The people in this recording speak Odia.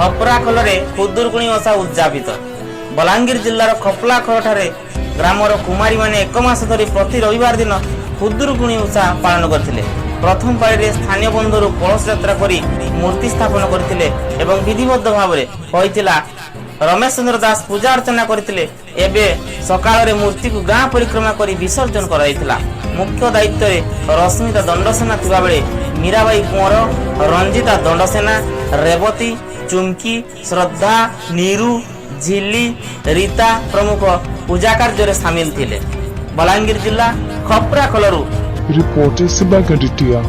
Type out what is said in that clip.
ଖପରାଖୋଲରେ ଖୁଦୁରୁକୁଣି ଓଷା ଉଦ୍ଯାପିତ। ବଲାଙ୍ଗୀର ଜିଲ୍ଲାର ଖପଲାଖୋଲଠାରେ ଗ୍ରାମର କୁମାରୀ ମାନେ 1 ମାସ ଧରି ପ୍ରତି ରବିବାର ଦିନ ଖୁଦୁରୁକୁଣି ଓଷା ପାଳନ କରିଥିଲେ। ପ୍ରଥମ ପାଳିରେ ସ୍ଥାନୀୟ ବନ୍ଧରୁ କଳସ ଯାତ୍ରା କରି ମୂର୍ତ୍ତି ସ୍ଥାପନ କରିଥିଲେ ଏବଂ ବିଧିବଦ୍ଧ ଭାବରେ ହୋଇଥିଲା। ରମେଶ ଚନ୍ଦ୍ର ଦାସ ପୂଜା अर्चना କରିଥିଲେ। ଏବେ ସକାଳରେ ମୂର୍ତ୍ତିକୁ ଗାଁ ପରିକ୍ରମା କରି ବିସର୍ଜନ କରାଯାଇଥିଲା। ମୁଖ୍ୟ ଦାୟିତ୍ୱରେ ରଶ୍ମିତା ଦଣ୍ଡସେନା ଥିବାବେଳେ ମୀରାବାଇ କୁଁवर, ରଞ୍ଜିତା ଦଣ୍ଡସେନା, ରେବତୀ, ଚୁମକି, ଶ୍ରଦ୍ଧା, ନିରୁ, ଝିଲି, ରୀତା ପ୍ରମୁଖ ପୂଜା କାର୍ଯ୍ୟରେ ସାମିଲ ଥିଲେ। ବଲାଙ୍ଗୀର ଜିଲ୍ଲା ଖପରାଖୋଲରୁ रिपोर्टर सिबा गंडिटिया।